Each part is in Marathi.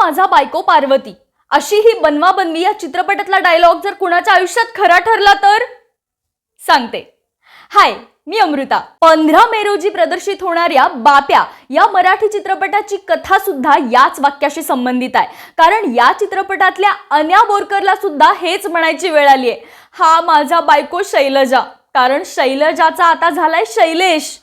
माझा बायको पार्वती अशी ही बनवा बनवी या चित्रपटातला डायलॉग जर कुणाच्या आयुष्यात खरा ठरला तर सांगते। हाय, मी अमृता। 15 मे रोजी प्रदर्शित होणाऱ्या बाप्या या मराठी चित्रपटाची कथा सुद्धा याच वाक्याशी संबंधित आहे, कारण या चित्रपटातल्या अन्या बोरकरला सुद्धा हेच म्हणायची वेळ आली आहे, हा माझा बायको शैलजा, कारण शैलजाचा आता झालाय शैलेश।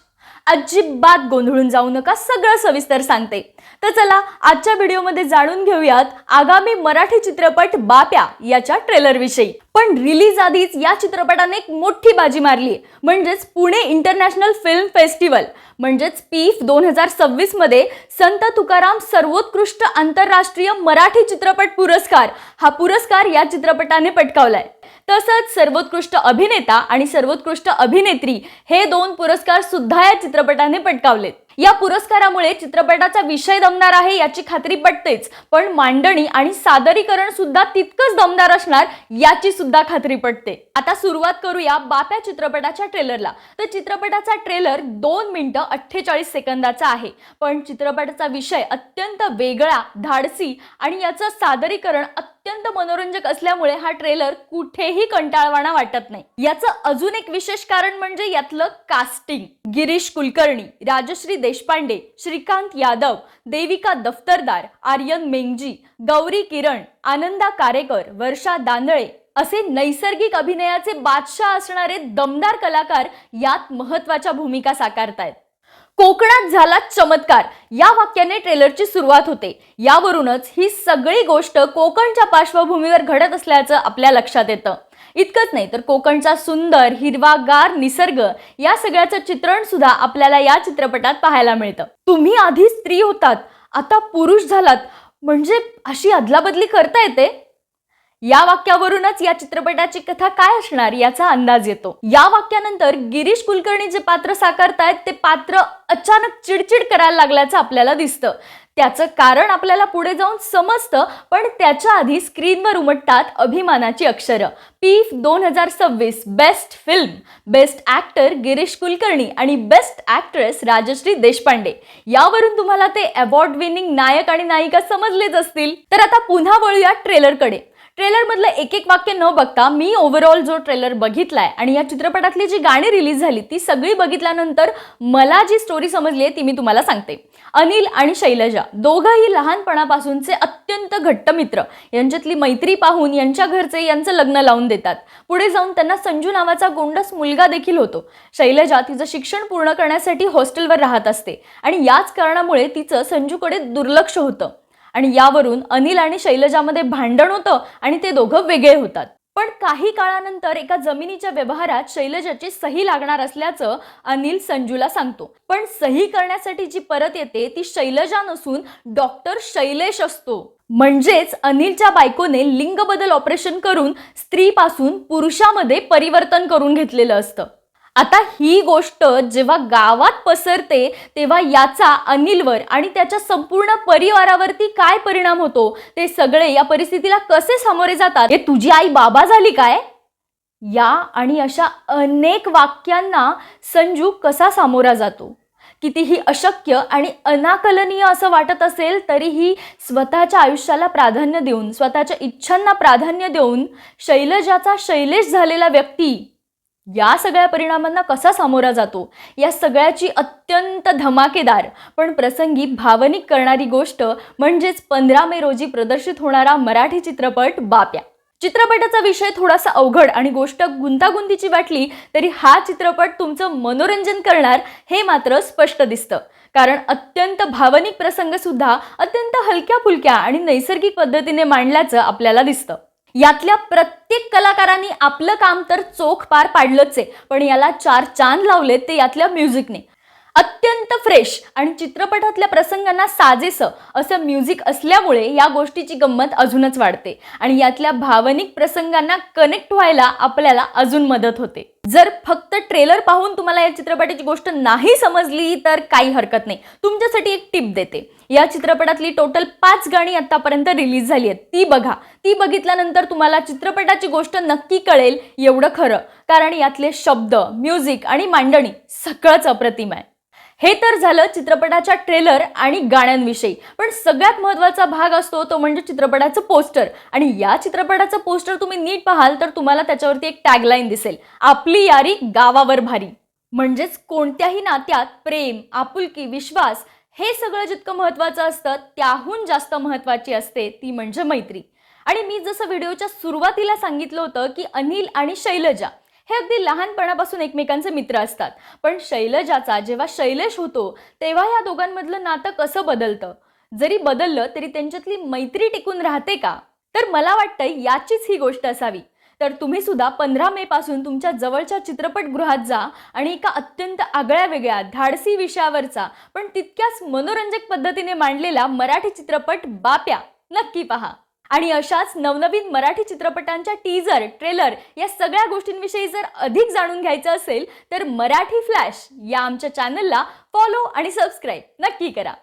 अजिबात गोंधळून जाऊ नका, सगळं सविस्तर सांगते। तर चला आजच्या व्हिडिओमध्ये जाणून घेऊयात आगामी मराठी चित्रपट बाप्या याच्या ट्रेलर विषयी। पण रिलीज आधीच या चित्रपटाने एक मोठी बाजी मारली, म्हणजेच पुणे इंटरनॅशनल फिल्म फेस्टिवल म्हणजेच पीफ 2026 मध्ये संत तुकाराम सर्वोत्कृष्ट आंतरराष्ट्रीय मराठी चित्रपट पुरस्कार हा पुरस्कार या चित्रपटाने पटकावलाय। तसंच सर्वोत्कृष्ट अभिनेता आणि सर्वोत्कृष्ट अभिनेत्री हे 2 पुरस्कार सुद्धा या चित्रपटाने पटकावलेत। या पुरस्कारामुळे चित्रपटाचा विषय दमदार आहे याची खात्री पटतेच, पण मांडणी आणि सादरीकरण सुद्धा तितकंच दमदार असणार याची सुद्धा खात्री पटते। आता सुरुवात करूया बाप्या चित्रपटाच्या ट्रेलरला। तर चित्रपटाचा ट्रेलर 2 मिनिटं 48 सेकंदाचा आहे, पण चित्रपटाचा विषय अत्यंत वेगळा, धाडसी आणि याचं सादरीकरण अत्यंत मनोरंजक असल्यामुळे हा ट्रेलर कुठेही कंटाळवाणा वाटत नाही। याचं अजून एक विशेष कारण म्हणजे यातलं कास्टिंग। गिरीश कुलकर्णी, राजश्री देशपांडे, श्रीकांत यादव, देविका दफ्तरदार, आर्यन मेंगजी, गौरी किरण, आनंदा कारेकर, वर्षा दांदळे असे नैसर्गिक अभिनयाचे बादशाह असणारे दमदार कलाकार यात महत्त्वाच्या भूमिका साकारतायत। कोकणात झाला चमत्कार या वाक्याने ट्रेलरची सुरुवात होते। यावरूनच ही सगळी गोष्ट कोकणच्या पार्श्वभूमीवर घडत असल्याचं आपल्या लक्षात येतं। इतकंच नाही तर कोकणचा सुंदर हिरवागार निसर्ग या सगळ्याचं चित्रण सुद्धा आपल्याला या चित्रपटात पाहायला मिळतं। तुम्ही आधी स्त्री होतात, आता पुरुष झालात, म्हणजे अशी अदलाबदली करता येते? या वाक्यावरूनच या चित्रपटाची कथा काय असणार याचा अंदाज येतो। या वाक्यानंतर गिरीश कुलकर्णी जे पात्र साकारतायत ते पात्र अचानक चिडचिड करायला लागल्याचं आपल्याला दिसतं। त्याचं कारण आपल्याला पुढे जाऊन समजतं, पण त्याच्या आधी स्क्रीनवर उमटतात अभिमानाची अक्षरं। पीफ 2026 best film, best actor Girish Kulkarni आणि बेस्ट ॲक्ट्रेस राजश्री देशपांडे। यावरून तुम्हाला ते अवॉर्ड विनिंग नायक आणि नायिका समजलेच असतील। तर आता पुन्हा वळूया ट्रेलरकडे। ट्रेलर मधलं एक एक वाक्य न बघता मी ओव्हरऑल जो ट्रेलर बघितलाय आणि या चित्रपटातली जी गाणी रिलीज झाली ती सगळी बघितल्यानंतर मला जी स्टोरी समजली आहे ती मी तुम्हाला सांगते। अनिल आणि शैलजा दोघंही लहानपणापासूनचे अत्यंत घट्ट मित्र, यांच्यातली मैत्री पाहून यांच्या घरचे यांचं लग्न लावून देतात। पुढे जाऊन त्यांना संजू नावाचा गोंडस मुलगा देखील होतो। शैलजा तिचं शिक्षण पूर्ण करण्यासाठी हॉस्टेलवर राहत असते आणि याच कारणामुळे तिचं संजूकडे दुर्लक्ष होतं आणि यावरून अनिल आणि शैलजामध्ये भांडण होतं आणि ते दोघं वेगळे होतात। पण काही काळानंतर एका जमिनीच्या व्यवहारात शैलजाची सही लागणार असल्याचं अनिल संजूला सांगतो, पण सही करण्यासाठी जी परत येते ती शैलजा नसून डॉक्टर शैलेश असतो। म्हणजेच अनिलच्या बायकोने लिंग बदल ऑपरेशन करून स्त्रीपासून पुरुषामध्ये परिवर्तन करून घेतलेलं असतं। आता ही गोष्ट जेव्हा गावात पसरते तेव्हा याचा अनिलवर आणि त्याच्या संपूर्ण परिवारावरती काय परिणाम होतो ते सगळे या परिस्थितीला कसे सामोरे जातात। हे तुझी आई बाबा झाली काय? या आणि अशा अनेक वाक्यांना संजू कसा सामोरा जातो? कितीही अशक्य आणि अनाकलनीय असं वाटत असेल तरीही स्वतःच्या आयुष्याला प्राधान्य देऊन, स्वतःच्या इच्छांना प्राधान्य देऊन शैलजाचा शैलेश झालेला व्यक्ती या सगळ्या परिणामांना कसा सामोरा जातो? या सगळ्याची अत्यंत धमाकेदार पण प्रसंगी भावनिक करणारी गोष्ट म्हणजेच 15 मे रोजी प्रदर्शित होणारा मराठी चित्रपट बाप्या। चित्रपटाचा विषय थोडासा अवघड आणि गोष्ट गुंतागुंतीची वाटली तरी हा चित्रपट तुमचं मनोरंजन करणार हे मात्र स्पष्ट दिसतं, कारण अत्यंत भावनिक प्रसंग सुद्धा अत्यंत हलक्या फुलक्या आणि नैसर्गिक पद्धतीने मांडल्याचं आपल्याला दिसतं। यातल्या प्रत्येक कलाकारांनी आपलं काम तर चोख पार पाडलंच आहे, पण याला 4 चांद लावलेत ते यातल्या म्युझिकने। अत्यंत फ्रेश आणि चित्रपटातल्या प्रसंगांना साजेसं असं म्युझिक असल्यामुळे या गोष्टीची गंमत अजूनच वाढते आणि यातल्या भावनिक प्रसंगांना कनेक्ट व्हायला आपल्याला अजून मदत होते। जर फक्त ट्रेलर पाहून तुम्हाला या चित्रपटाची गोष्ट नाही समजली तर काही हरकत नाही, तुमच्यासाठी एक टिप देते। या चित्रपटातली टोटल 5 गाणी आतापर्यंत रिलीज झाली आहेत, ती बघा। ती बघितल्यानंतर तुम्हाला चित्रपटाची गोष्ट नक्की कळेल एवढं खरं, कारण यातले शब्द, म्युझिक आणि मांडणी सगळंच अप्रतिम आहे। हे तर झालं चित्रपटाच्या ट्रेलर आणि गाण्यांविषयी, पण सगळ्यात महत्त्वाचा भाग असतो तो म्हणजे चित्रपटाचं पोस्टर. आणि या चित्रपटाचं पोस्टर तुम्ही नीट पाहाल तर तुम्हाला त्याच्यावरती एक टॅगलाईन दिसेल, आपली यारी गावावर भारी. म्हणजेच कोणत्याही नात्यात प्रेम, आपुलकी, विश्वास हे सगळं जितकं महत्त्वाचं असतं त्याहून जास्त महत्त्वाची असते ती म्हणजे मैत्री. आणि मी जसं व्हिडिओच्या सुरुवातीला सांगितलं होतं की अनिल आणि शैलजा हे अगदी लहानपणापासून एकमेकांचे मित्र असतात. पण शैलजाचा जेव्हा शैलेश होतो तेव्हा या दोघांमधलं नातं कसं बदलतं, जरी बदललं तरी त्यांच्यातली मैत्री टिकून राहते का? तर मला वाटतं याचीच ही गोष्ट असावी. तर तुम्ही सुद्धा 15 मे पासून तुमच्या जवळच्या चित्रपटगृहात जा आणि एका अत्यंत आगळ्या वेगळ्या धाडसी विषयावरचा पण तितक्याच मनोरंजक पद्धतीने मांडलेला मराठी चित्रपट बाप्या नक्की पहा. आणि अशाच नवनवीन मराठी चित्रपटांच्या टीजर, ट्रेलर या सगळ्या गोष्टींविषयी जर अधिक जाणून घ्यायचं असेल तर मराठी फ्लॅश या आमच्या चॅनलला फॉलो आणि सबस्क्राईब नक्की करा.